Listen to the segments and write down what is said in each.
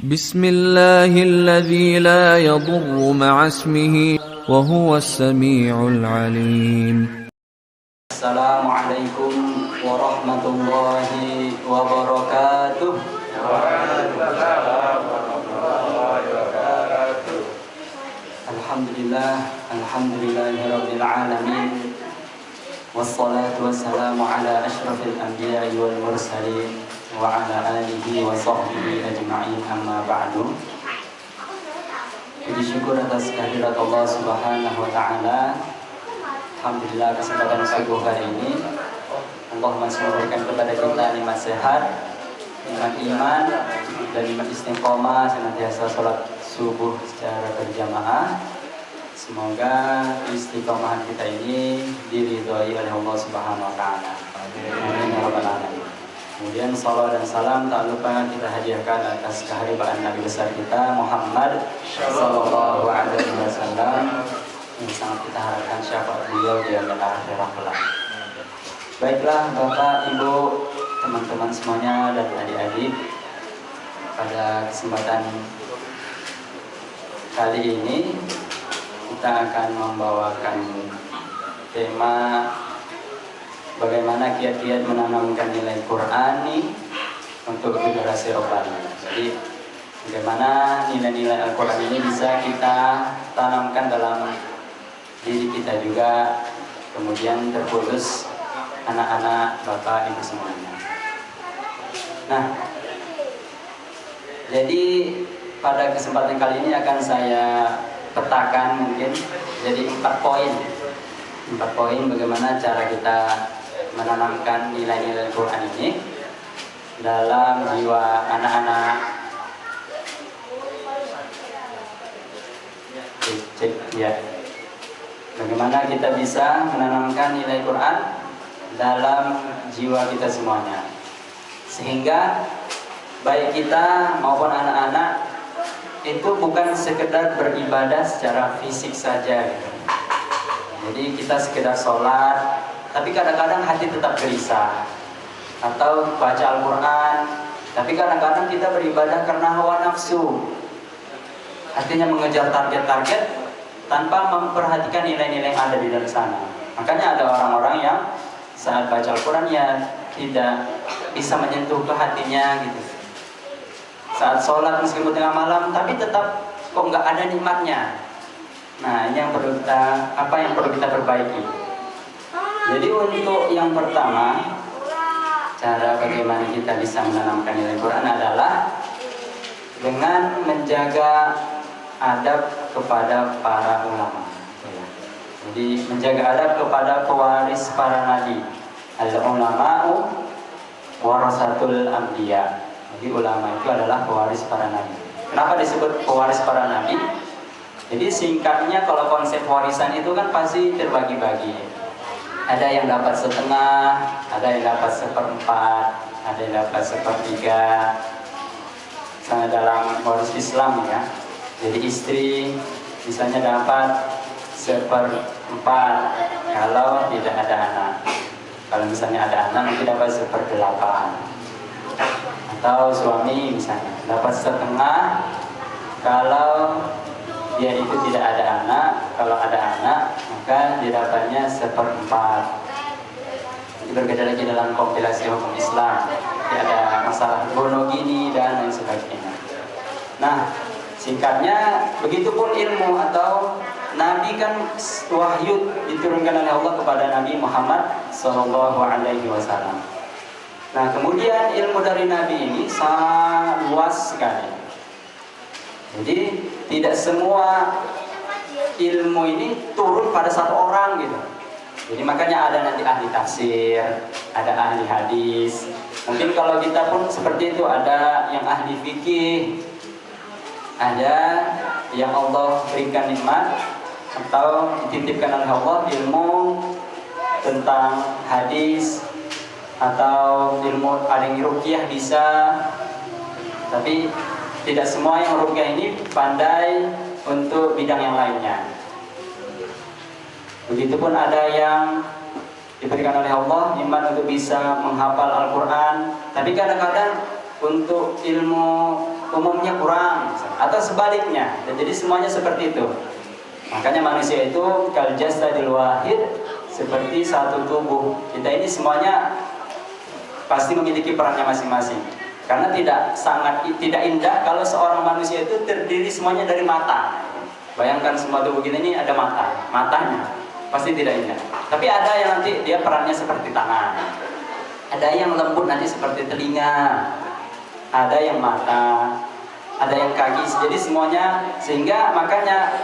بسم الله الذي لا يضر مع اسمه وهو السميع العليم. السلام عليكم ورحمة الله وبركاته. Alhamdulillahirabbil alamin. Wassalatu wassalamu ala asyrafil anbiya'i wal mursalin wa ala alihi wa sahbihi ajma'in, amma ba'du. Puji syukur atas kehadirat Allah Subhanahu wa taala. Alhamdulillah, kesempatan subuh hari ini Allah masih memberikan kepada kita nikmat sehat, nikmat iman, dan nikmat istiqomah senantiasa sholat subuh secara berjamaah. Semoga istiqomahan kita ini diridhoi oleh Allah Subhanahu wa taala. Amin ya rabbal alamin. Kemudian salawat dan salam tak lupa kita hadiahkan atas keharibaan Nabi besar kita Muhammad sallallahu alaihi wasallam, yang sangat kita harapkan syafaat beliau di akhirat kelak. Baiklah Bapak, Ibu, teman-teman semuanya dan adik-adik, pada kesempatan kali ini kita akan membawakan tema bagaimana kiat-kiat menanamkan nilai Qur'ani untuk generasi robbani. Jadi bagaimana nilai-nilai Al-Quran ini bisa kita tanamkan dalam diri kita juga, kemudian terkhusus anak-anak Bapak Ibu semuanya. Nah, jadi pada kesempatan kali ini akan saya petakan mungkin jadi 4 poin bagaimana cara kita menanamkan nilai-nilai Quran ini dalam jiwa anak-anak. Ya, bagaimana kita bisa menanamkan nilai Quran dalam jiwa kita semuanya, sehingga baik kita maupun anak-anak itu bukan sekedar beribadah secara fisik saja gitu. Jadi kita sekedar sholat, tapi kadang-kadang hati tetap gelisah. Atau baca Al-Quran, tapi kadang-kadang kita beribadah karena hawa nafsu. Artinya mengejar target-target tanpa memperhatikan nilai-nilai yang ada di dalam sana. Makanya ada orang-orang yang saat baca Al-Quran ya tidak bisa menyentuh ke hatinya gitu. Saat sholat meskipun tengah malam, tapi tetap kok nggak ada nikmatnya. Nah, ini yang perlu kita perbaiki. Jadi untuk yang pertama, cara bagaimana kita bisa menanamkan nilai Quran adalah dengan menjaga adab kepada para ulama. Jadi menjaga adab kepada pewaris para nabi. Al-ulama'u warasatul anbiya. Jadi ulama itu adalah pewaris para nabi. Kenapa disebut pewaris para nabi? Jadi singkatnya, kalau konsep warisan itu kan pasti terbagi-bagi. Ada yang dapat setengah, ada yang dapat 1/4, ada yang dapat 1/3. Misalnya dalam waris Islam ya, jadi istri misalnya dapat 1/4 kalau tidak ada anak. Kalau misalnya ada anak nanti dapat 1/8. Atau suami misalnya dapat 1/2 kalau dia itu tidak ada anak. Kalau ada anak maka didapatnya 1/4. Itu berbeda lagi dalam kompilasi hukum Islam. Jadi ada masalah monogini dan lain sebagainya. Nah, singkatnya begitupun ilmu atau Nabi kan wahyu diturunkan oleh Allah kepada Nabi Muhammad SAW. Nah, kemudian ilmu dari Nabi ini sangat luas sekali. Jadi tidak semua ilmu ini turun pada satu orang gitu. Jadi makanya ada nanti ahli tafsir, ada ahli hadis. Mungkin kalau kita pun seperti itu, ada yang ahli fikih, ada yang Allah berikan nikmat atau dititipkan oleh Allah ilmu tentang hadis, atau ilmu ada yang ruqyah bisa, tapi tidak semua yang ruqyah ini pandai untuk bidang yang lainnya. Begitupun ada yang diberikan oleh Allah iman untuk bisa menghafal Al-Quran, tapi kadang-kadang untuk ilmu umumnya kurang, atau sebaliknya. Dan jadi semuanya seperti itu. Makanya manusia itu kal jasadil wahid, seperti satu tubuh. Kita ini semuanya pasti memiliki perannya masing-masing. Karena tidak indah kalau seorang manusia itu terdiri semuanya dari mata. Bayangkan semua tubuh kita ini ada matanya pasti tidak indah. Tapi ada yang nanti dia perannya seperti tangan, ada yang lembut nanti seperti telinga, ada yang mata, ada yang kaki. Jadi semuanya, sehingga makanya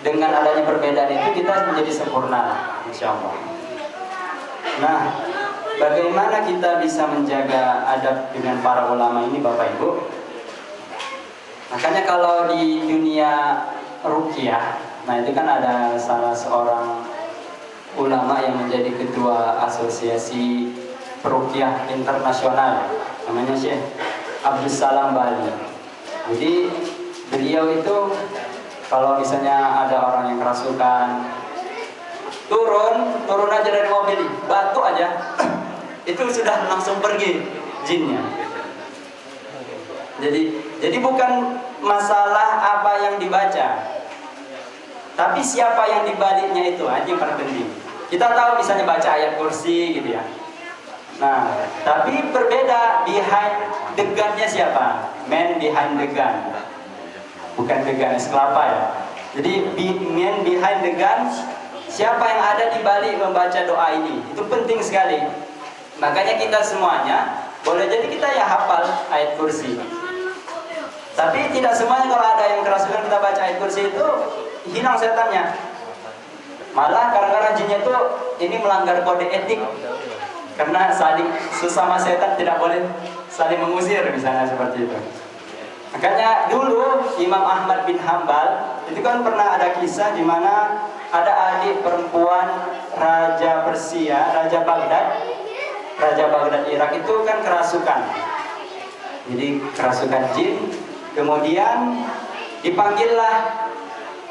dengan adanya perbedaan itu kita menjadi sempurna, insya Allah. Nah, bagaimana kita bisa menjaga adab dengan para ulama ini, Bapak Ibu? Makanya kalau di dunia ruqyah, nah itu kan ada salah seorang ulama yang menjadi ketua asosiasi peruqyah internasional, namanya Syekh Abdus Salam Bali. Jadi beliau itu kalau misalnya ada orang yang kerasukan, turun aja dari mobil, batuk aja, itu sudah langsung pergi jinnya. Jadi bukan masalah apa yang dibaca, tapi siapa yang dibaliknya itu aja yang paling penting. Kita tahu misalnya baca ayat kursi gitu ya. Nah, tapi berbeda behind the gun-nya siapa? Man behind the gun. Bukan the gun es kelapa ya. Jadi man behind the gun, siapa yang ada di balik membaca doa ini? Itu penting sekali. Makanya kita semuanya boleh jadi kita ya hafal ayat kursi. Tapi tidak semuanya kalau ada yang kerasukan kita baca ayat kursi itu hilang setannya. Malah kadang-kadang jinnya itu ini melanggar kode etik. Karena saling sesama setan tidak boleh saling mengusir, misalnya seperti itu. Makanya dulu Imam Ahmad bin Hambal itu kan pernah ada kisah di mana ada adik perempuan Raja Persia, Raja Baghdad Irak itu kan kerasukan. Jadi kerasukan jin. Kemudian dipanggillah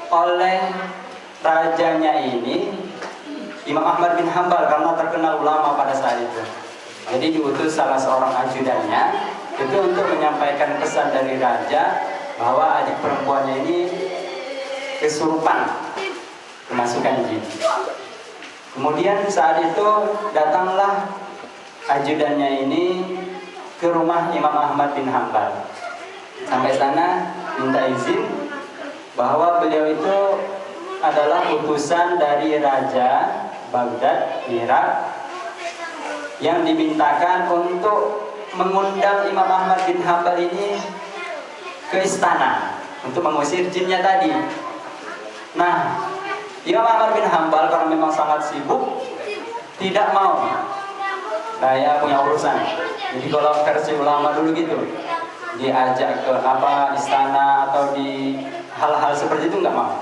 oleh rajanya ini Imam Ahmad bin Hambal karena terkenal ulama pada saat itu. Jadi diutus salah seorang ajudannya itu untuk menyampaikan pesan dari raja bahwa adik perempuannya ini kesurupan, kemasukan jin. Kemudian saat itu datanglah ajudannya ini ke rumah Imam Ahmad bin Hambal. Sampai sana minta izin bahwa beliau itu adalah utusan dari Raja Baghdad, Irak, yang dimintakan untuk mengundang Imam Ahmad bin Hambal ini ke istana untuk mengusir jinnya tadi. Nah, Imam Ahmad bin Hambal karena memang sangat sibuk tidak mau. Saya punya urusan. Jadi kalau versi ulama dulu gitu, diajak ke istana atau di hal-hal seperti itu nggak mau.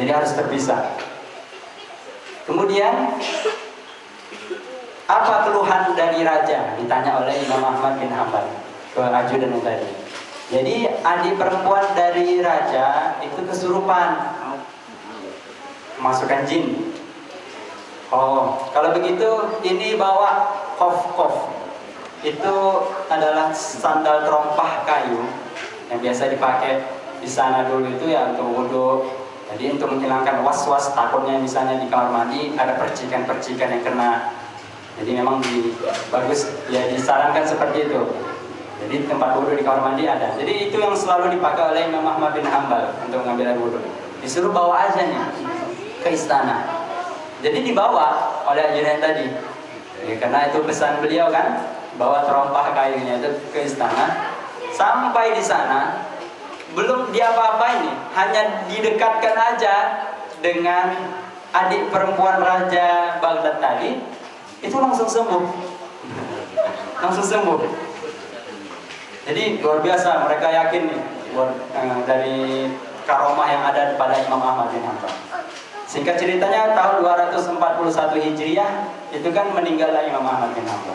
Jadi harus terpisah. Kemudian apa keluhan dari raja? Ditanya oleh Imam Ahmad bin Hambal ke ajudan tadi. Jadi adik perempuan dari raja itu kesurupan, masukkan jin. Oh, kalau begitu ini bawa kof. Itu adalah sandal terompah kayu yang biasa dipakai di sana dulu itu ya untuk wudhu. Jadi untuk menghilangkan was-was, takutnya misalnya di kamar mandi ada percikan-percikan yang kena. Jadi memang bagus ya disarankan seperti itu. Jadi tempat wudhu di kamar mandi ada. Jadi itu yang selalu dipakai oleh Imam Ahmad bin Hambal untuk mengambil air wudhu. Disuruh bawa aja nih ke istana. Jadi dibawa oleh ajudan tadi. Ya, karena itu pesan beliau kan, bawa terompah kayunya itu ke istana. Sampai di sana belum diapa-apain nih, hanya didekatkan aja dengan adik perempuan Raja Baghdad tadi, itu langsung sembuh. Jadi luar biasa, mereka yakin nih dari karomah yang ada pada Imam Ahmad bin Hambal. Singkat ceritanya tahun 241 Hijriah itu kan meninggallah Imam Ahmad bin Hambal.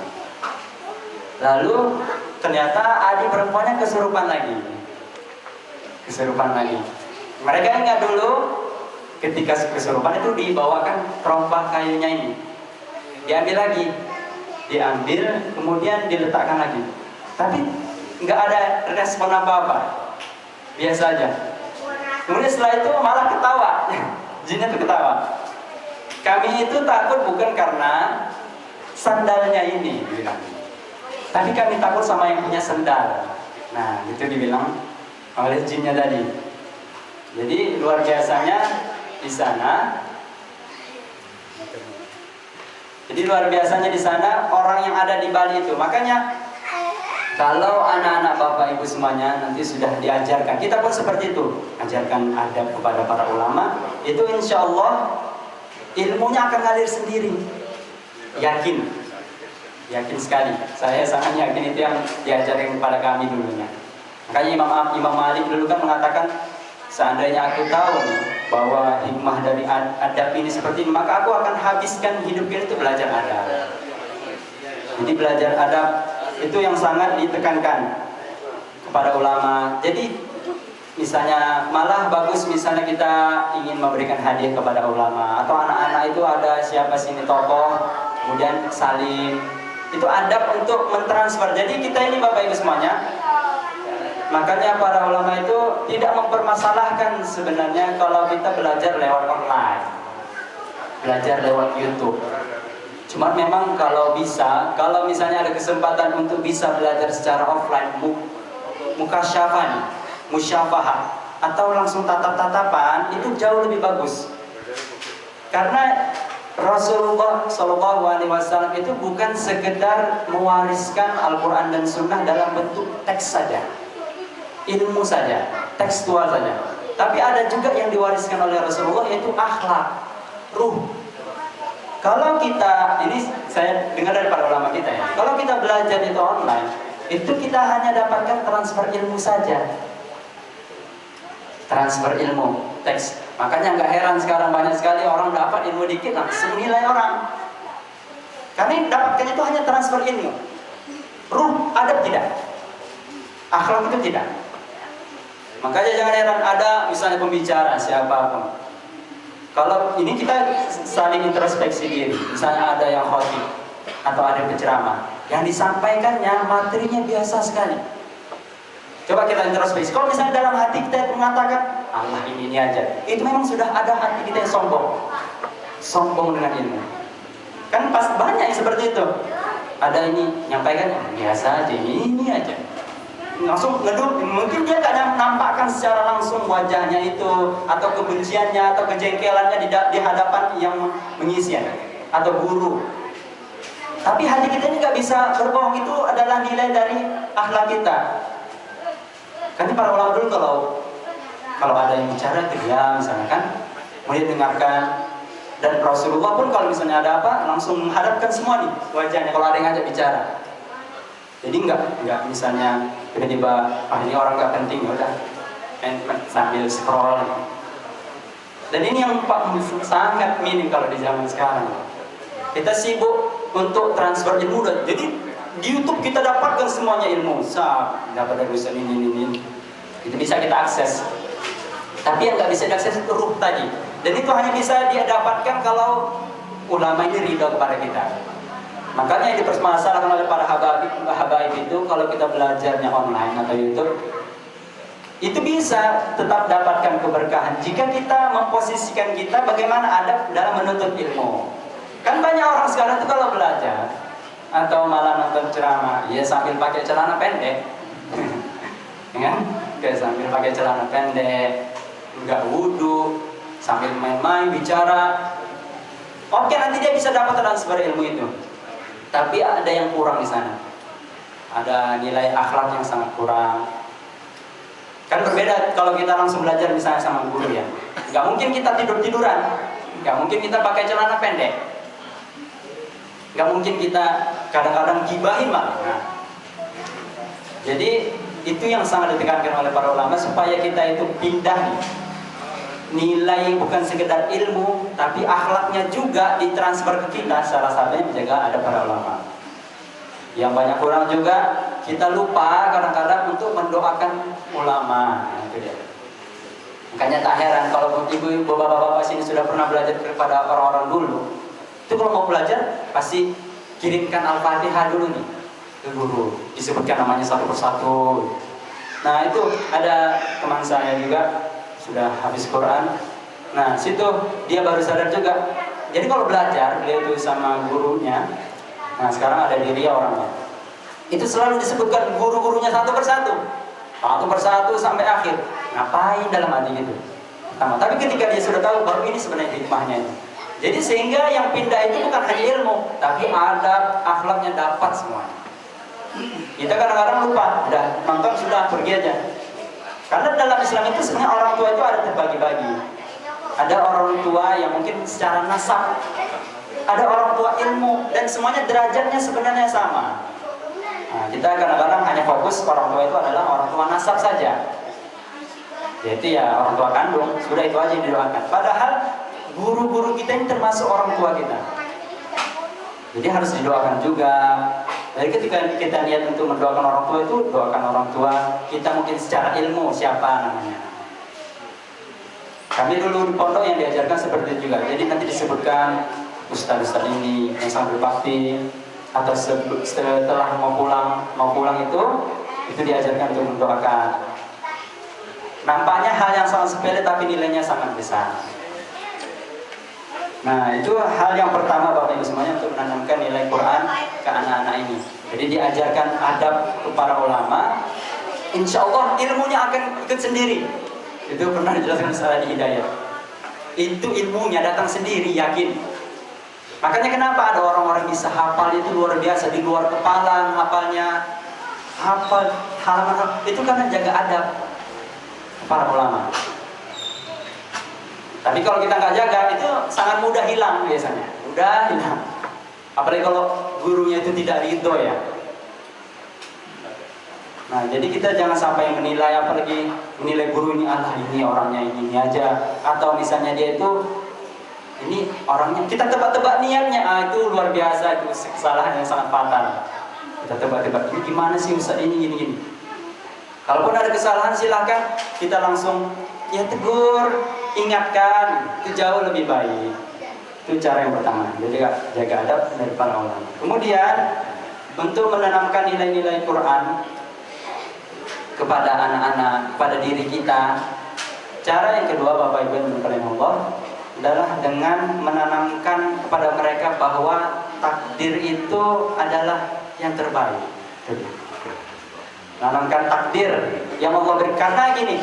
Lalu ternyata adik perempuannya kesurupan lagi. Mereka ingat dulu ketika kesurupan itu dibawakan terompah kayunya ini. Diambil, kemudian diletakkan lagi. Tapi nggak ada respon apa-apa, biasa aja. Kemudian setelah itu malah ketawa, jinnya tuh ketawa. Kami itu takut bukan karena sandalnya ini, dibilang, tapi kami takut sama yang punya sandal. Nah, itu dibilang oleh jinnya tadi. Jadi luar biasanya di sana. Jadi luar biasanya di sana orang yang ada di Bali itu. Makanya kalau anak-anak bapak ibu semuanya nanti sudah diajarkan, kita pun seperti itu, ajarkan adab kepada para ulama, itu insya Allah ilmunya akan ngalir sendiri. Yakin, yakin sekali. Saya sangat yakin itu yang diajarkan kepada kami dulunya. Makanya Imam Malik dulu kan mengatakan, seandainya aku tahu nih bahwa hikmah dari adab ini seperti ini, maka aku akan habiskan hidup ini untuk belajar adab. Jadi belajar adab itu yang sangat ditekankan kepada ulama. Jadi misalnya malah bagus misalnya kita ingin memberikan hadiah kepada ulama atau anak-anak itu ada siapa sini tokoh, kemudian salim. Itu adab untuk mentransfer. Jadi kita ini bapak ibu semuanya, makanya para ulama itu tidak mempermasalahkan sebenarnya kalau kita belajar lewat online, belajar lewat YouTube. Cuma memang kalau bisa, kalau misalnya ada kesempatan untuk bisa belajar secara offline, mukasyafah, musyafahah, atau langsung tatap-tatapan, itu jauh lebih bagus. Karena Rasulullah SAW itu bukan sekedar mewariskan Al-Quran dan Sunnah dalam bentuk teks saja, ilmu saja, tekstual saja. Tapi ada juga yang diwariskan oleh Rasulullah, yaitu akhlak, ruh. Kalau kita, ini saya dengar dari para ulama kita ya, kalau kita belajar itu online, itu kita hanya dapatkan transfer ilmu saja. Transfer ilmu, teks. Makanya nggak heran sekarang banyak sekali orang dapat ilmu dikit langsung nilai orang. Karena yang dapatkan itu hanya transfer ilmu. Ruh, adab tidak. Akhlak itu tidak. Makanya jangan heran ada misalnya pembicara siapapun. Kalau ini kita saling introspeksi diri. Misalnya ada yang khotib atau ada yang penceramah, yang disampaikannya materinya biasa sekali. Coba kita introspeksi. Kalau misalnya dalam hati kita mengatakan Allah ini aja, itu memang sudah ada hati kita yang sombong, sombong dengan ilmu. Kan pas banyak yang seperti itu. Ada ini nyampaikan biasa aja, ini aja. Langsung ngeduk, mungkin dia tidak nampakkan secara langsung wajahnya itu, atau kebenciannya, atau kejengkelannya di hadapan yang mengisi atau guru. Tapi hati kita ini nggak bisa berbohong, itu adalah nilai dari akhlak kita. Kan para ulama dulu kalau ada yang bicara diam misalnya kan, kemudian dengarkan. Dan Rasulullah pun kalau misalnya ada apa, langsung menghadapkan semua nih wajahnya kalau ada yang ngajak bicara. Jadi enggak misalnya tiba-tiba ini orang nggak penting, udah sambil scroll. Dan ini yang sangat minim kalau di zaman sekarang. Kita sibuk untuk transfer ilmu. Jadi di YouTube kita dapatkan semuanya ilmu. Dapat dari urusan ini. Itu bisa kita akses. Tapi yang nggak bisa diakses itu ruh tadi. Dan itu hanya bisa dia dapatkan kalau ulama ini ridho kepada kita. Makanya yang dipermasalahkan oleh para habaib itu, kalau kita belajarnya online atau YouTube, itu bisa tetap dapatkan keberkahan jika kita memposisikan kita bagaimana adab dalam menuntut ilmu. Kan banyak orang sekarang itu kalau belajar atau malah nonton ceramah, ya sambil pakai celana pendek, ya, kayak sambil pakai celana pendek, nggak wudhu, sambil main-main bicara. Oke, nanti dia bisa dapat transfer ilmu itu. Tapi ada yang kurang di sana. Ada nilai akhlak yang sangat kurang. Kan berbeda kalau kita langsung belajar misalnya sama guru ya. Gak mungkin kita tidur-tiduran. Gak mungkin kita pakai celana pendek. Gak mungkin kita kadang-kadang gibahin malah. Nah, jadi itu yang sangat ditekankan oleh para ulama supaya kita itu pindah nih. Nilai bukan sekedar ilmu, tapi akhlaknya juga ditransfer ke kita. Salah satunya menjaga ada para ulama. Yang banyak kurang juga kita lupa kadang-kadang untuk mendoakan ulama. Nah, itu dia. Makanya tak heran kalau ibu-ibu, bapak-bapak sini sudah pernah belajar kepada orang-orang dulu. Itu kalau mau belajar pasti kirimkan Al-Fatihah dulu nih. ke guru, disebutkan namanya satu persatu. Nah itu ada teman saya juga sudah habis Quran. Nah situ dia baru sadar juga. Jadi kalau belajar dia itu sama gurunya. Nah sekarang ada di Riau orangnya. Itu selalu disebutkan guru-gurunya satu persatu sampai akhir. Ngapain dalam hati gitu? Tapi ketika dia sudah tahu, baru ini sebenarnya hikmahnya. Jadi sehingga yang pindah itu bukan hanya ilmu, tapi adab, akhlaknya dapat semuanya. Kita kadang-kadang lupa, udah nonton sudah pergi aja. Karena dalam Islam itu sebenarnya orang tua itu ada terbagi-bagi. Ada orang tua yang mungkin secara nasab, ada orang tua ilmu, dan semuanya derajatnya sebenarnya sama. Nah, kita kadang-kadang hanya fokus orang tua itu adalah orang tua nasab saja. Yaitu ya orang tua kandung, sudah itu aja yang didoakan. Padahal guru-guru kita ini termasuk orang tua kita. Jadi harus didoakan juga. Jadi ketika kita niat untuk mendoakan orang tua itu, doakan orang tua kita mungkin secara ilmu siapa namanya. Kami dulu di pondok yang diajarkan seperti itu juga. Jadi nanti disebutkan ustaz-ustaz ini yang sangat berbakti, atau setelah mau pulang itu diajarkan untuk mendoakan. Nampaknya hal yang sangat sepele tapi nilainya sangat besar. Nah itu hal yang pertama Bapak Ibu semuanya, untuk menanamkan nilai Quran ke anak-anak ini. Jadi diajarkan adab kepada ulama, insya Allah ilmunya akan ikut sendiri. Itu pernah dijelaskan secara di Hidayah. Itu ilmunya datang sendiri, yakin. Makanya kenapa ada orang-orang bisa hafal itu luar biasa, di luar kepala hafalnya, hafal halaman itu karena jaga adab para ulama. Tapi kalau kita nggak jaga itu sangat mudah hilang biasanya, mudah hilang. Apalagi kalau gurunya itu tidak ridho ya. Nah jadi kita jangan sampai menilai, apalagi menilai guru ini, Allah ini orangnya ini aja, atau misalnya dia itu ini orangnya, kita tebak-tebak niatnya, itu luar biasa, itu kesalahan yang sangat fatal. Kita tebak-tebak ini gimana sih Ustaz ini gini. Kalaupun ada kesalahan silahkan kita langsung ya tegur, ingatkan, itu jauh lebih baik. Itu cara yang pertama. Jadi jaga adab dari para ulama. Kemudian untuk menanamkan nilai-nilai Quran kepada anak-anak, kepada diri kita, cara yang kedua Bapak Ibu yang Allah adalah dengan menanamkan kepada mereka bahwa takdir itu adalah yang terbaik. Menanamkan takdir yang Allah berikan. Karena gini,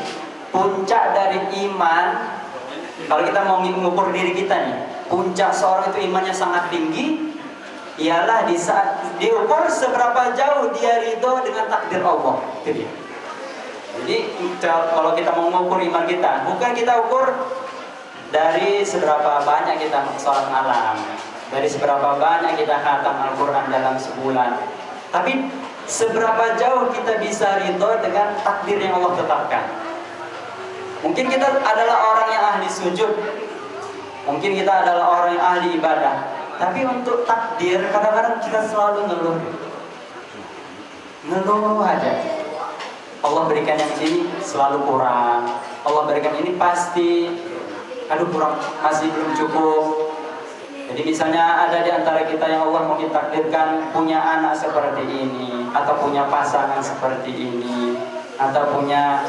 puncak dari iman, kalau kita mau mengukur diri kita nih, puncak seorang itu imannya sangat tinggi, ialah di saat diukur seberapa jauh dia ridho dengan takdir Allah. Jadi kalau kita mau mengukur iman kita, bukan kita ukur dari seberapa banyak kita sholat malam, dari seberapa banyak kita khatam Al-Quran dalam sebulan, tapi seberapa jauh kita bisa ridho dengan takdir yang Allah tetapkan. Mungkin kita adalah orang yang ahli sujud, mungkin kita adalah orang yang ahli ibadah, tapi untuk takdir kadang-kadang kita selalu ngeluh aja. Allah berikan yang ini selalu kurang, Allah berikan ini pasti aduh kurang, masih belum cukup. Jadi misalnya ada di antara kita yang Allah mungkin takdirkan punya anak seperti ini, atau punya pasangan seperti ini, atau punya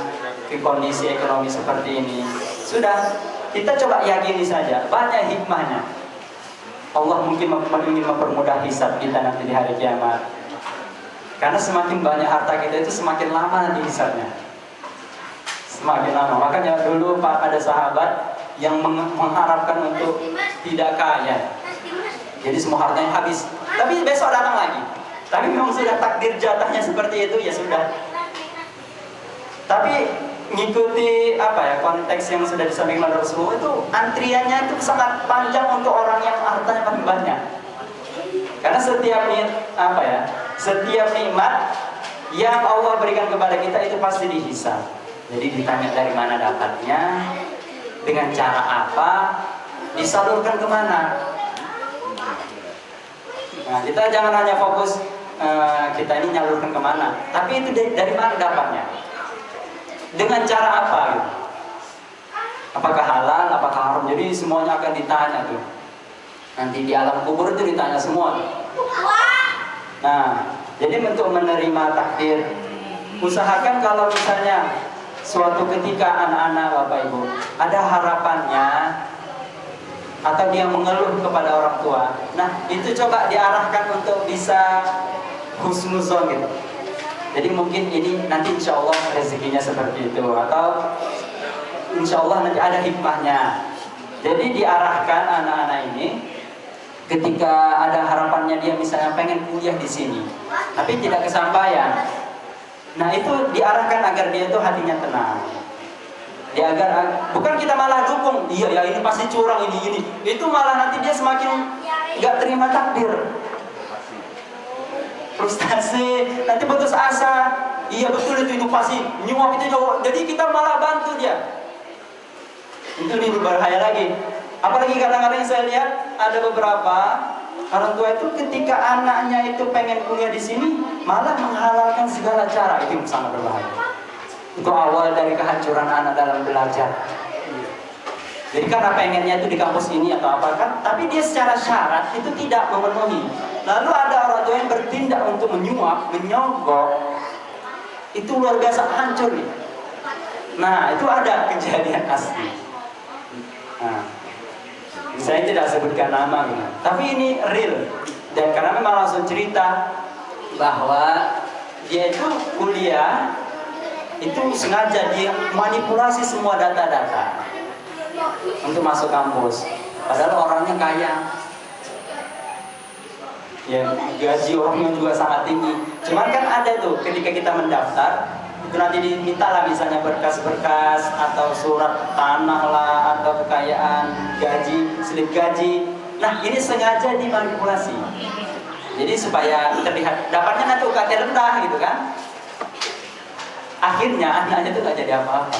kondisi ekonomi seperti ini. Sudah, kita coba yakini saja, banyak hikmahnya. Allah mungkin ingin mempermudah hisab kita nanti di hari kiamat. Karena semakin banyak harta kita itu semakin lama nanti hisabnya. Semakin lama. Makanya dulu ada sahabat yang mengharapkan untuk tidak kaya, jadi semua hartanya habis, tapi besok datang lagi. Tapi memang sudah takdir jatahnya seperti itu, ya sudah. Tapi ngikuti konteks yang sudah disampaikan oleh Rasulullah, itu antriannya itu sangat panjang untuk orang yang hartanya paling banyak. Karena setiap nikmat yang Allah berikan kepada kita itu pasti dihisab. Jadi ditanya dari mana dapatnya, dengan cara apa, disalurkan kemana. Nah, kita jangan hanya fokus kita ini nyalurkan kemana, tapi itu dari mana dapatnya, dengan cara apa gitu. Apakah halal, apakah haram. Jadi semuanya akan ditanya tuh. Nanti di alam kubur itu ditanya semua. Nah, Jadi untuk menerima takdir, usahakan kalau misalnya suatu ketika anak-anak Bapak Ibu ada harapannya atau dia mengeluh kepada orang tua, nah itu coba diarahkan untuk bisa husnuzon gitu. Jadi mungkin ini nanti insya Allah rezekinya seperti itu, atau insya Allah nanti ada hikmahnya. Jadi diarahkan anak-anak ini ketika ada harapannya dia misalnya pengen kuliah di sini, tapi tidak kesampaian. Nah itu diarahkan agar dia itu hatinya tenang. Dia agar bukan kita malah dukung, iya ya ini pasti curang ini. Itu malah nanti dia semakin nggak terima takdir. Frustasi, nanti putus asa. Iya betul itu pasti nyuap itu. Jadi kita malah bantu dia. Itu lebih berbahaya lagi. Apalagi kadang-kadang saya lihat ada beberapa orang tua itu ketika anaknya itu pengen kuliah di sini malah menghalalkan segala cara. Itu sangat berbahaya. Itu awal dari kehancuran anak dalam belajar. Jadi karena pengennya itu di kampus ini atau apa kan, tapi dia secara syarat itu tidak memenuhi. Lalu ada orang tua yang bertindak untuk menyuap, menyogok. Itu luar biasa hancur nih. Nah itu ada kejadian asli. Nah, saya tidak sebutkan nama gitu. Tapi ini real. Dan karena memang langsung cerita bahwa dia itu kuliah itu sengaja dia manipulasi semua data-data untuk masuk kampus. Padahal orangnya kaya. Ya, gaji orangnya juga sangat tinggi. Cuman kan ada tuh ketika kita mendaftar itu nanti diminta lah misalnya berkas-berkas atau surat tanah lah atau kekayaan gaji, slip gaji. Nah ini sengaja dimanipulasi. Jadi supaya terlihat dapatnya nanti UKT rendah gitu kan. Akhirnya anaknya itu nggak jadi apa-apa.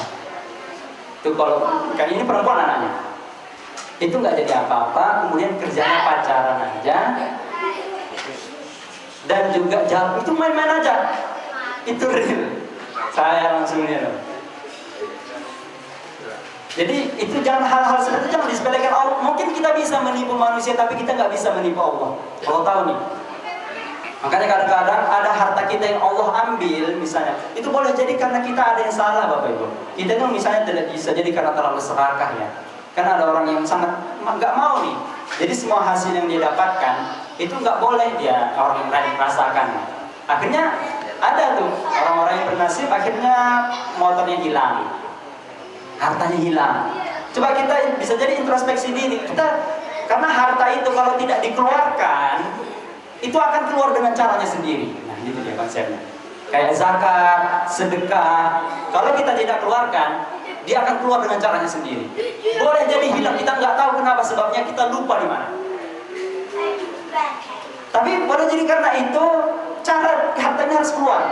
Itu kalau kan ini perempuan anaknya, itu nggak jadi apa-apa. Kemudian kerjanya pacaran aja, dan juga jalan itu main-main aja. Itu real. Saya langsung lihat. Jadi itu jangan hal-hal seperti itu jangan disepelekan. Mungkin kita bisa menipu manusia, tapi kita nggak bisa menipu Allah. Kalau tahu nih. Makanya kadang-kadang ada harta kita yang Allah ambil misalnya, itu boleh jadi karena kita ada yang salah Bapak Ibu. Kita itu misalnya tidak bisa jadi karena terlalu serakah ya. Karena ada orang yang sangat nggak mau nih. Jadi semua hasil yang dia dapatkan itu nggak boleh dia orang lain rasakan. Akhirnya ada tuh orang-orang yang bernasib akhirnya motornya hilang, hartanya hilang. Coba kita bisa jadi introspeksi diri kita, karena harta itu kalau tidak dikeluarkan itu akan keluar dengan caranya sendiri. Nah itu dia konsepnya. Kayak zakat, sedekah, kalau kita tidak keluarkan, dia akan keluar dengan caranya sendiri. Boleh jadi hilang, kita nggak tahu kenapa sebabnya, kita lupa di mana. Tapi boleh jadi karena itu cara hartanya harus keluar.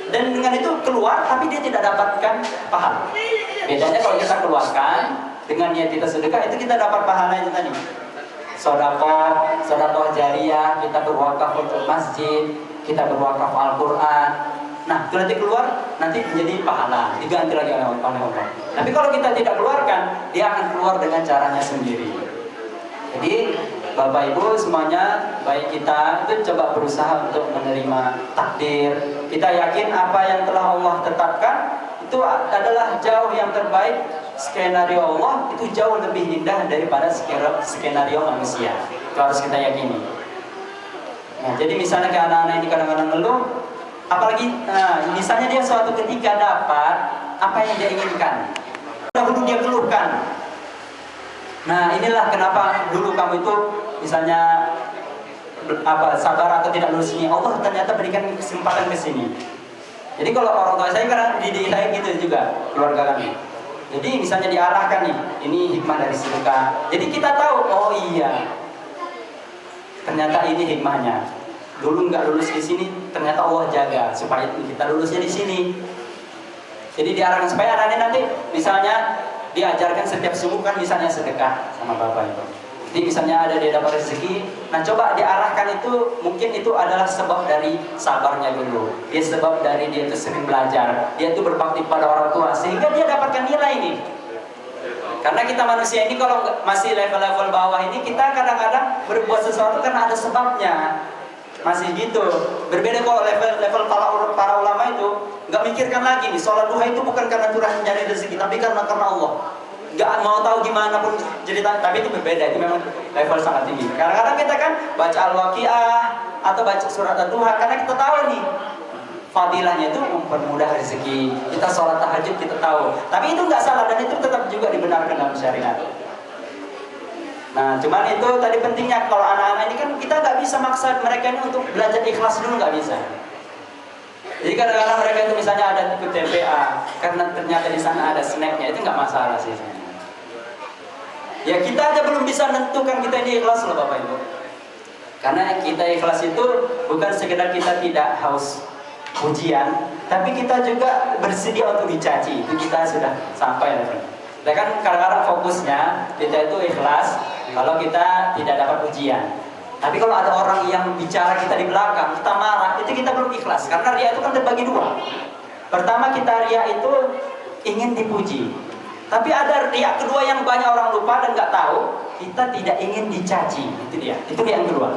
Dan dengan itu keluar, tapi dia tidak dapatkan pahala. Bedanya kalau kita keluarkan dengan niat kita sedekah, itu kita dapat pahalanya tadi. Sodakoh jariyah, kita berwakaf untuk masjid, kita berwakaf Al-Quran. Nah, itu nanti keluar, nanti menjadi pahala, diganti lagi oleh Allah. Tapi kalau kita tidak keluarkan, dia akan keluar dengan caranya sendiri. Jadi, Bapak Ibu semuanya, baik kita itu coba berusaha untuk menerima takdir. Kita yakin apa yang telah Allah tetapkan itu adalah jauh yang terbaik. Skenario Allah itu jauh lebih indah daripada skenario manusia. Itu harus kita yakini. Nah, jadi misalnya ke anak-anak ini kadang-kadang ngeluh, apalagi misalnya dia suatu ketika dapat apa yang dia inginkan, dahulu dia keluhkan. Nah, inilah kenapa dulu kamu itu misalnya sabar atau tidak lulus ini, Allah ternyata berikan kesempatan ke sini. Jadi kalau orang tua saya karena dididik saya gitu juga keluarga kami. Jadi misalnya diarahkan nih, ini hikmah dari sedekah. Jadi kita tahu, oh iya, ternyata ini hikmahnya. Dulu nggak lulus di sini, ternyata Allah jaga supaya kita lulusnya di sini. Jadi diarahkan supaya anak-anak nanti misalnya diajarkan setiap subuh kan misalnya sedekah sama bapak itu. Jadi misalnya ada dia dapat rezeki, nah coba diarahkan itu, mungkin itu adalah sebab dari sabarnya dulu. Dia sebab dari dia itu sering belajar, dia itu berbakti pada orang tua, sehingga dia dapatkan nilai ini. Karena kita manusia ini kalau masih level-level bawah ini, kita kadang-kadang berbuat sesuatu karena ada sebabnya. masih gitu. Berbeda kalau level para ulama itu nggak mikirkan lagi nih, sholat duha itu bukan karena curah mencari rezeki, tapi karena Allah. Nggak mau tahu gimana pun cerita, tapi itu berbeda, itu memang level sangat tinggi. Kadang-kadang kita kan baca Al-Waqiah atau baca surat Ad-Duha karena kita tahu nih fadilahnya itu mempermudah rezeki. Kita sholat tahajud kita tahu, tapi itu nggak salah dan itu tetap juga dibenarkan dalam syariat. Nah, cuman itu tadi pentingnya kalau anak-anak ini kan kita nggak bisa maksa mereka ini untuk belajar ikhlas dulu, nggak bisa. Jadi kadang-kadang mereka itu misalnya ada ikut TPA karena ternyata di sana ada snacknya, itu nggak masalah sih. Ya kita aja belum bisa menentukan kita ini ikhlas loh Bapak Ibu. Karena kita ikhlas itu bukan sekedar kita tidak haus pujian, tapi kita juga bersedia untuk dicaci. Itu kita sudah sampai level. Kita kan kadang-kadang fokusnya kita itu ikhlas kalau kita tidak dapat pujian. Tapi kalau ada orang yang bicara kita di belakang, kita marah, itu kita belum ikhlas. Karena ria itu kan terbagi dua. Pertama kita ria itu ingin dipuji. Tapi ada ria kedua yang banyak orang lupa dan nggak tahu, kita tidak ingin dicaci. Itu dia. Itu yang kedua.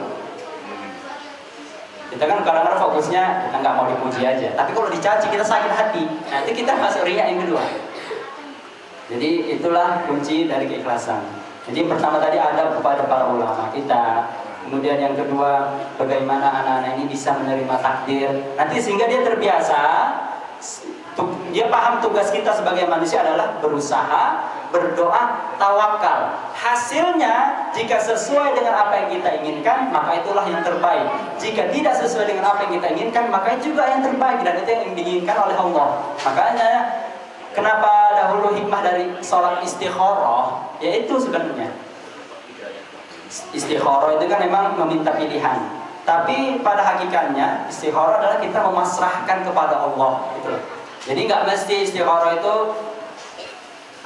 Kita kan kadang-kadang fokusnya kita nggak mau dipuji aja. Tapi kalau dicaci kita sakit hati. Nah itu kita masuk ria yang kedua. Jadi itulah kunci dari keikhlasan. Jadi yang pertama tadi ada kepada para ulama kita. Kemudian yang kedua, bagaimana anak-anak ini bisa menerima takdir. Nanti sehingga dia terbiasa, dia paham tugas kita sebagai manusia adalah berusaha, berdoa, tawakal. Hasilnya, jika sesuai dengan apa yang kita inginkan, maka itulah yang terbaik. Jika tidak sesuai dengan apa yang kita inginkan, maka itu juga yang terbaik. Dan itu yang diinginkan oleh Allah. Makanya, kenapa dahulu hikmah dari sholat istikharah? Yaitu sebenarnya istikharah itu kan memang meminta pilihan. Tapi pada hakikatnya istikharah adalah kita memasrahkan kepada Allah gitu. Jadi nggak mesti istikharah itu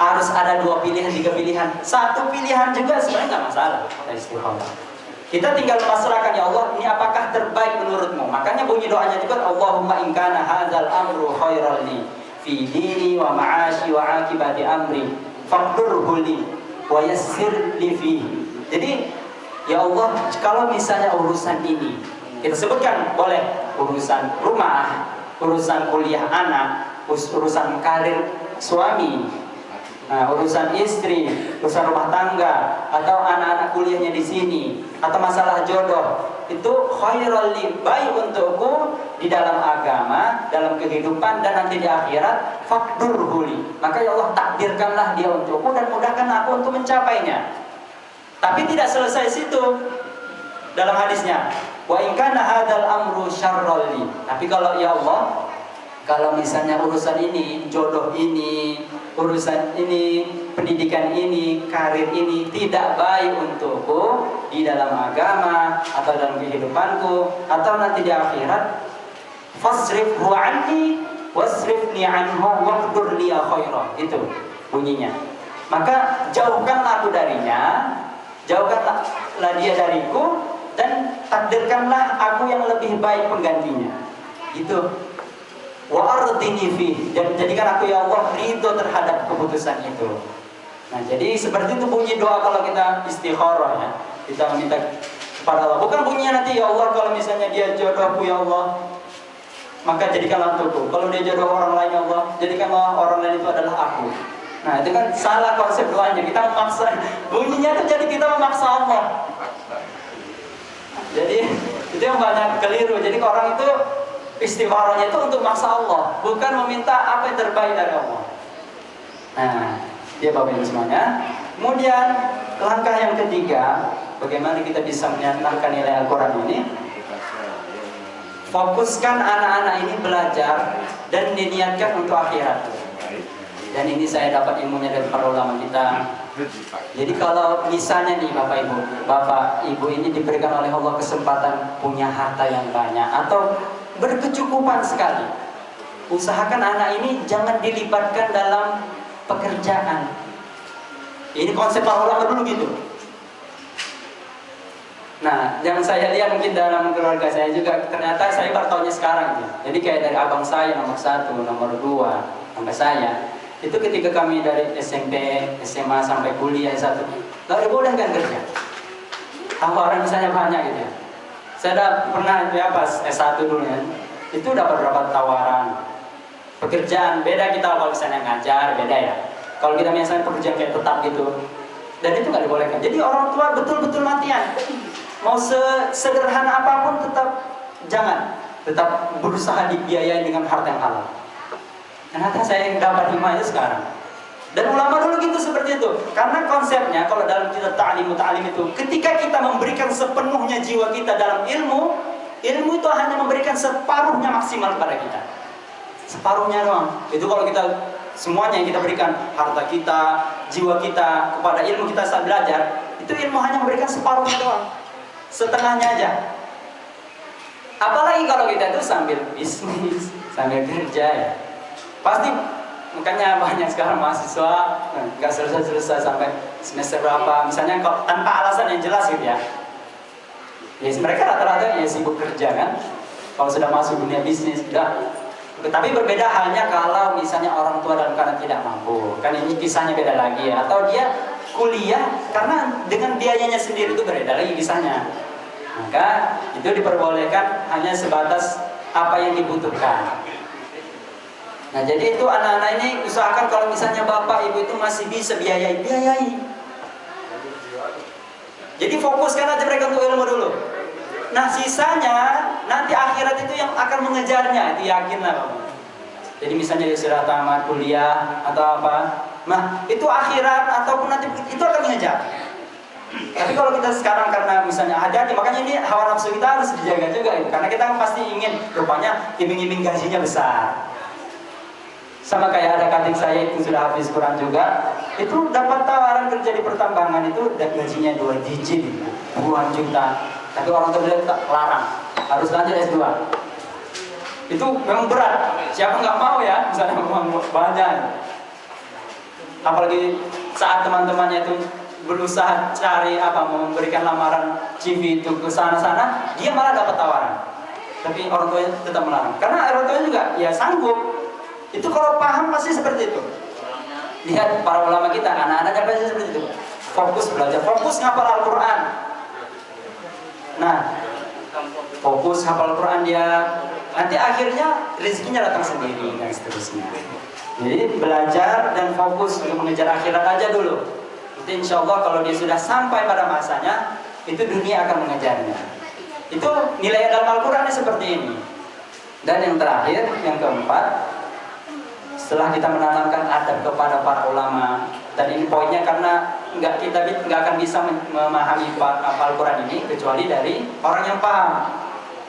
harus ada 2 pilihan, 3 pilihan. 1 pilihan juga sebenarnya nggak masalah istikharah. Kita tinggal pasrahkan, ya Allah, ini apakah terbaik menurutmu? Makanya bunyi doanya juga, Allahumma in kana hadzal amru khairan li fi dini wa ma'ashi wa akibati amri faqdurhu li wa yassir li fihi. Jadi ya Allah, kalau misalnya urusan ini kita sebutkan, boleh urusan rumah, urusan kuliah anak, urusan karir suami, urusan istri, urusan rumah tangga, atau anak-anak kuliahnya di sini, atau masalah jodoh, itu khairul li, baik untukku di dalam agama, dalam kehidupan dan nanti di akhirat, faqdurhu li, maka ya Allah takdirkanlah dia untukku dan mudahkan aku untuk mencapainya. Tapi tidak selesai situ. Dalam hadisnya, wa in kana hadzal amru syarral li. Tapi kalau ya Allah, kalau misalnya urusan ini, jodoh ini, urusan ini, pendidikan ini, karir ini tidak baik untukku di dalam agama atau dalam kehidupanku atau nanti di akhirat, fasrifhu anni wasrifni anhu waqdur li khairah. Itu bunyinya. Maka jauhkanlah aku darinya, jauhkanlah dia dariku, dan takdirkanlah aku yang lebih baik penggantinya. Gitu. Wa ardini fi, dan jadikan aku ya Allah ridho terhadap keputusan itu. Nah, jadi seperti itu bunyi doa kalau kita istikharah ya. Kita meminta kepada Allah. Bukan bunyinya nanti, ya Allah kalau misalnya dia jodohku ya Allah, maka jadikanlah untukku. Kalau dia jodoh orang lain ya Allah, jadikanlah orang lain itu adalah aku. Nah, itu kan salah konsep doanya. Kita memaksa, bunyinya itu jadi kita memaksa Allah. Jadi itu yang banyak keliru. Jadi orang itu istikharahnya itu untuk maksa Allah, bukan meminta apa yang terbaik dari Allah. Nah, dia Bapak Ibu semuanya. Kemudian langkah yang ketiga, bagaimana kita bisa menyatakan nilai Al-Quran ini? Fokuskan anak-anak ini belajar dan diniatkan untuk akhirat. Dan ini saya dapat ilmunya dari para ulama kita. Jadi kalau misalnya nih Bapak Ibu ini diberikan oleh Allah kesempatan punya harta yang banyak atau berkecukupan sekali, usahakan anak ini jangan dilibatkan dalam pekerjaan. Ini konsep para ulama dulu gitu. Nah, yang saya lihat mungkin dalam keluarga saya juga, ternyata saya baru tahunya sekarang gitu. Jadi kayak dari abang saya nomor 1, nomor 2 sampai saya, itu ketika kami dari SMP, SMA sampai kuliah S1, nggak boleh kan kerja. Tawaran misalnya banyak gitu ya. Saya pernah ya pas S1 dulu ya, itu dapat berapa tawaran pekerjaan. Beda kita kalau misalnya ngajar, beda ya. Kalau kita misalnya pekerjaan kayak tetap gitu, dan itu nggak dibolehkan. Jadi orang tua betul-betul matian. Mau sederhana apapun jangan. Tetap berusaha dibiayai dengan harta yang halal. Ternyata saya yang dapat hikmahnya sekarang. Dan ulama dulu gitu seperti itu. Karena konsepnya kalau dalam kita ta'lim itu, ketika kita memberikan sepenuhnya jiwa kita dalam ilmu itu hanya memberikan separuhnya maksimal kepada kita. Separuhnya doang. Itu kalau kita semuanya yang kita berikan, harta kita, jiwa kita kepada ilmu kita saat belajar, itu ilmu hanya memberikan separuhnya doang. Setengahnya aja. Apalagi kalau kita itu sambil bisnis, sambil kerja ya. Pasti, makanya banyak sekarang mahasiswa nggak selesai sampai semester berapa. Misalnya kalau tanpa alasan yang jelas gitu ya. Ya mereka rata-rata ya sibuk kerja kan. Kalau sudah masuk dunia bisnis, udah. Tapi berbeda halnya kalau misalnya orang tua dalam keadaan tidak mampu. Kan ini kisahnya beda lagi ya. Atau dia kuliah karena dengan biayanya sendiri itu berbeda lagi kisahnya. Maka itu diperbolehkan hanya sebatas apa yang dibutuhkan. Nah jadi itu anak-anak ini usahakan kalau misalnya bapak ibu itu masih bisa biayai. Jadi fokuskan aja mereka untuk ilmu dulu. Nah sisanya nanti akhirat itu yang akan mengejarnya, itu yakinlah bapak. Jadi misalnya dia sudah tamat kuliah atau apa, nah itu akhirat ataupun nanti itu akan mengejar. Tapi kalau kita sekarang karena misalnya hati-hati, makanya ini hawa nafsu kita harus dijaga juga itu. Karena kita kan pasti ingin, rupanya iming-iming gajinya besar. Sama kayak ada kating saya itu sudah habis Quran juga, itu dapat tawaran kerja di pertambangan itu gajinya 2 digit, puluhan juta. Tapi orang tua bilang larang, harus lanjut S2. Itu memang berat. Siapa nggak mau ya, misalnya uang banyak. Apalagi saat teman-temannya itu berusaha cari memberikan lamaran CV itu ke sana-sana, dia malah dapat tawaran. Tapi orang tuanya tetap melarang. Karena orang tuanya juga ya sanggup. Itu kalau paham pasti seperti itu. Lihat para ulama kita, anak-anaknya pasti seperti itu. Fokus belajar, fokus ngapal Al-Quran. Nah, fokus hafal Al-Quran dia, nanti akhirnya rezekinya datang sendiri dan seterusnya. Jadi belajar dan fokus untuk mengejar akhirat aja dulu. Nanti insya Allah kalau dia sudah sampai pada masanya, itu dunia akan mengejarnya. Itu nilai dalam Al-Quran seperti ini. Dan yang terakhir, yang keempat, setelah kita menanamkan adab kepada para ulama, dan ini poinnya karena kita nggak akan bisa memahami Al-Quran ini kecuali dari orang yang paham,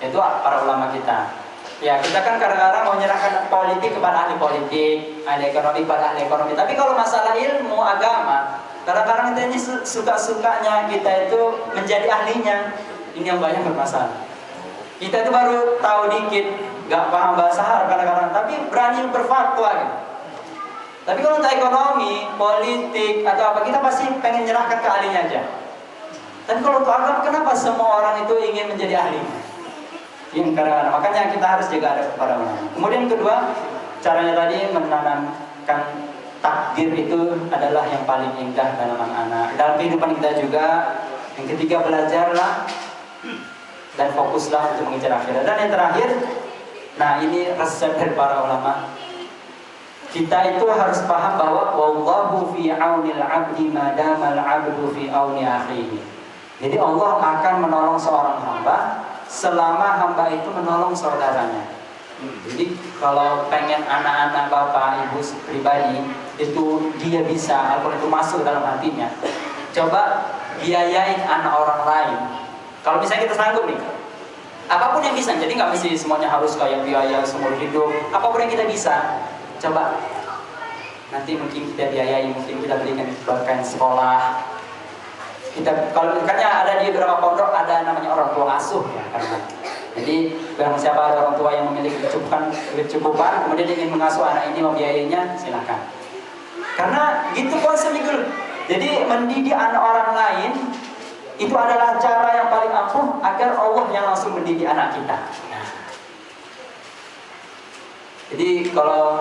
yaitu para ulama kita. Ya kita kan kadang-kadang mau menyerahkan politik kepada ahli politik, ahli ekonomi kepada ahli ekonomi. Tapi kalau masalah ilmu agama, kadang-kadang kita ini suka-sukanya kita itu menjadi ahlinya. Ini yang banyak bermasalah. Kita itu baru tahu dikit, nggak paham bahasa Arab kadang-kadang, tapi berani berfatwa gitu. Tapi kalau untuk ekonomi, politik atau apa, kita pasti pengen nyerahkan ke ahlinya aja. Tapi kalau untuk agama, kenapa semua orang itu ingin menjadi ahli? Yang kadang-kadang, makanya kita harus jaga adab kepada ulama. Kemudian kedua, caranya tadi menanamkan takdir itu adalah yang paling indah dalam anak-anak. Dalam kehidupan kita juga. Yang ketiga, belajarlah dan fokuslah untuk mengejar akhirat. Dan yang terakhir, nah ini resep dari para ulama. Kita itu harus paham bahwa wallahu fi aunil 'abdi madamal 'abdu fi auni akhihi. Jadi Allah akan menolong seorang hamba selama hamba itu menolong saudaranya. Jadi kalau pengen anak-anak bapak ibu pribadi itu dia bisa Al-Quran itu masuk dalam hatinya, coba biayain anak orang lain. Kalau misalnya kita sanggup nih, apapun yang bisa, jadi nggak mesti semuanya harus kayak biaya seumur hidup. Apapun yang kita bisa, coba nanti mungkin kita biayai, mungkin kita berikan bahkan sekolah. Kita kalau makanya ada di beberapa pondok ada namanya orang tua asuh ya, karena jadi barang siapa ada orang tua yang memiliki kecukupan kemudian ingin mengasuh anak ini membiayainya, silakan. Karena gitu konsepnya dulu. Jadi mendidik anak orang lain itu adalah cara yang paling ampuh agar Allah yang langsung mendidik anak kita. Jadi kalau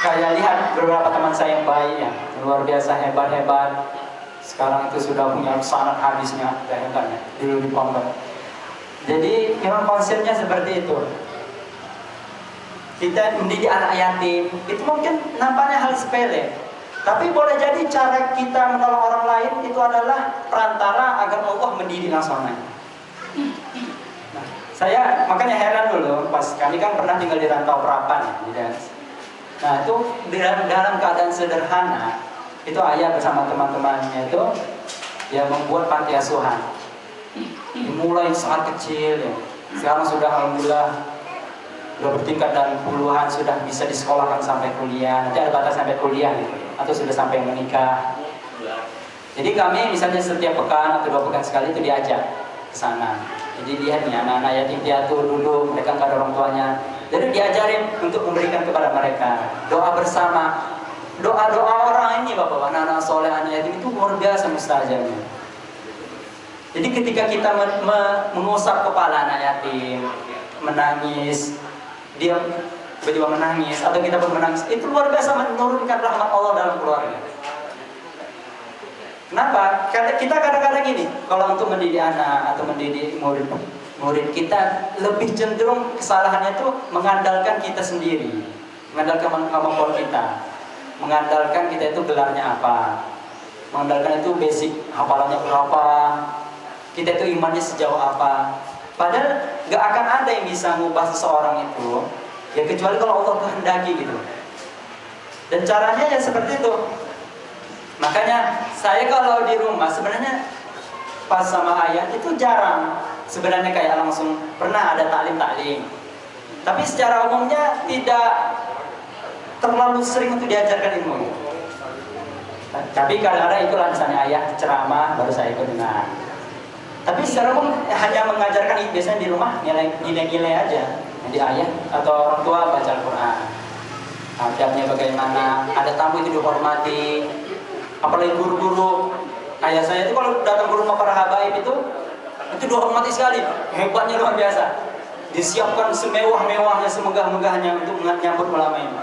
saya lihat beberapa teman saya yang baik ya, luar biasa hebat-hebat, sekarang itu sudah punya sanad hadisnya, bayangkan ya, dulu di pondok. Jadi memang konsepnya seperti itu. Kita mendidik anak yatim itu mungkin nampaknya hal sepele, tapi boleh jadi cara kita menolong orang lain itu adalah perantara agar Allah mendidik langsung anaknya. Nah, saya makanya heran dulu pas kami kan pernah tinggal di rantau Prapan ya. Nah itu dalam keadaan sederhana itu ayah bersama teman-temannya itu ya membuat panti asuhan. Dimulai sangat kecil ya. Sekarang sudah alhamdulillah sudah bertingkat dari puluhan, sudah bisa disekolahkan sampai kuliah. Nanti ada batas sampai kuliah gitu, atau sudah sampai menikah. Jadi kami misalnya setiap pekan atau 2 pekan sekali itu diajak ke sana. Jadi lihat nih anak-anak yatim piatu dulu, mereka nggak ada orang tuanya. Jadi diajarin untuk memberikan kepada mereka doa bersama. Doa-doa orang ini bapak, anak-anak soleh, anak yatim itu luar biasa mustajabnya. Jadi ketika kita mengusap kepala anak yatim, menangis, dia tiba-tiba menangis atau kita pun menangis, itu luar biasa menurunkan rahmat Allah dalam keluarga. Kenapa? Karena kita kadang-kadang ini kalau untuk mendidik anak atau mendidik murid kita lebih cenderung kesalahannya itu mengandalkan kita sendiri, mengandalkan kemampuan kita, mengandalkan kita itu gelarnya apa, mengandalkan itu basic hafalannya berapa, kita itu imannya sejauh apa. Padahal gak akan ada yang bisa mengubah seseorang itu ya kecuali kalau Allah kehendaki gitu. Dan caranya ya seperti itu. Makanya saya kalau di rumah sebenarnya pas sama ayah itu jarang sebenarnya kayak langsung pernah ada taklim. Tapi secara umumnya tidak terlalu sering untuk diajarkan ilmu. Tapi kadang-kadang itulah misalnya ayah ceramah baru saya ikut dengar. Tapi secara umum hanya mengajarkan biasanya di rumah nilai-nilai aja. Jadi ayah atau orang tua baca Al-Quran, adabnya bagaimana, ada tamu itu dihormati. Apalagi guru-guru ayah saya itu kalau datang ke rumah para habaib itu dihormati sekali, hebatnya luar biasa. Disiapkan semewah-mewahnya, semegah-megahnya untuk menyambut ulama ini.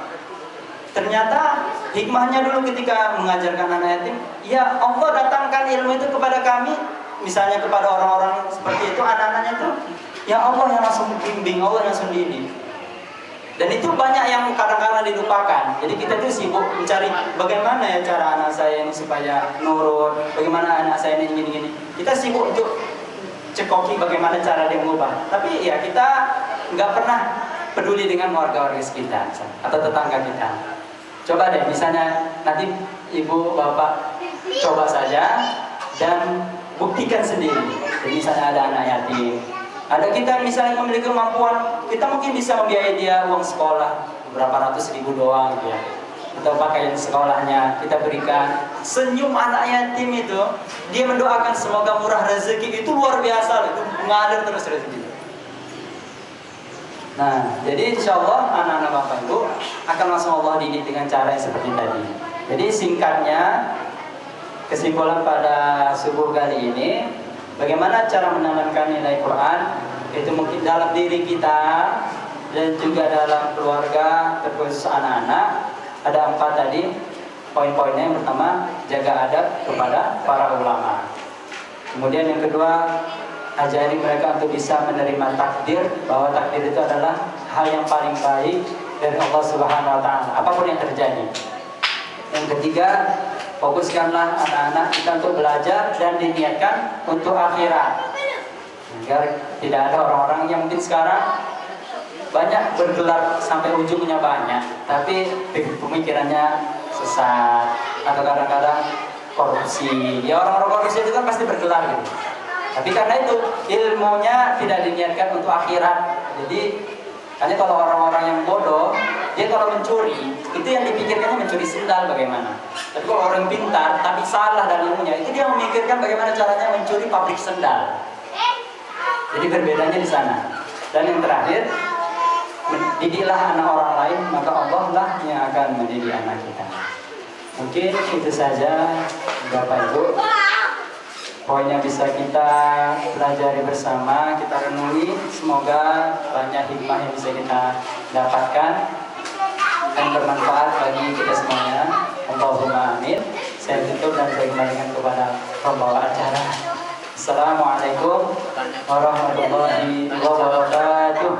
Ternyata hikmahnya dulu ketika mengajarkan anak yatim, ya Allah datangkan ilmu itu kepada kami. Misalnya kepada orang-orang seperti itu, anak-anaknya itu ya Allah yang langsung bimbing, Allah yang langsung didik. Dan itu banyak yang kadang-kadang dilupakan. Jadi kita tuh sibuk mencari bagaimana ya cara anak saya ini supaya nurut, bagaimana anak saya ini gini-gini. Kita sibuk untuk cekoki bagaimana cara dia mengubah. Tapi ya kita nggak pernah peduli dengan warga-warga sekitar atau tetangga kita. Coba deh, misalnya nanti ibu bapak coba saja dan buktikan sendiri. Jadi misalnya ada anak yatim, ada kita misalnya memiliki kemampuan, kita mungkin bisa membiayai dia uang sekolah berapa ratus ribu doang gitu ya, atau pakaian sekolahnya kita berikan. Senyum anak yatim itu, dia mendoakan semoga murah rezeki, itu luar biasa, itu mengalir terus rezeki. Nah, jadi insya Allah anak-anak bapak ibu akan langsung Allah didik dengan cara yang seperti tadi. Jadi singkatnya, kesimpulan pada subuh kali ini, bagaimana cara menanamkan nilai Quran itu mungkin dalam diri kita dan juga dalam keluarga, terkhusus anak-anak. Ada 4 tadi poin-poinnya. Yang pertama, jaga adab kepada para ulama. Kemudian yang kedua, ajari mereka untuk bisa menerima takdir, bahwa takdir itu adalah hal yang paling baik dari Allah Subhanahu wa taala, apapun yang terjadi. Yang ketiga, fokuskanlah anak-anak kita untuk belajar dan diniatkan untuk akhirat, agar tidak ada orang-orang yang mungkin sekarang banyak bergelar sampai ujungnya banyak, tapi pemikirannya sesat atau kadang-kadang korupsi. Ya orang-orang korupsi itu kan pasti bergelar gitu. Tapi karena itu ilmunya tidak diniatkan untuk akhirat. Jadi hanya kalau orang-orang yang bodoh, dia kalau mencuri, itu yang dipikirkannya mencuri sendal bagaimana. Tapi kalau orang pintar, tapi salah dalam ilmunya, itu dia memikirkan bagaimana caranya mencuri pabrik sendal. Jadi berbedanya di sana. Dan yang terakhir, didiklah anak orang lain, maka Allah lah yang akan mendidik anak kita. Mungkin itu saja Bapak Ibu, poin yang bisa kita pelajari bersama, kita renungi. Semoga banyak hikmah yang bisa kita dapatkan dan bermanfaat bagi kita semuanya. Allahumma amin. Saya tutup dan saya kembalikan kepada pembawa acara. Assalamualaikum warahmatullahi wabarakatuh.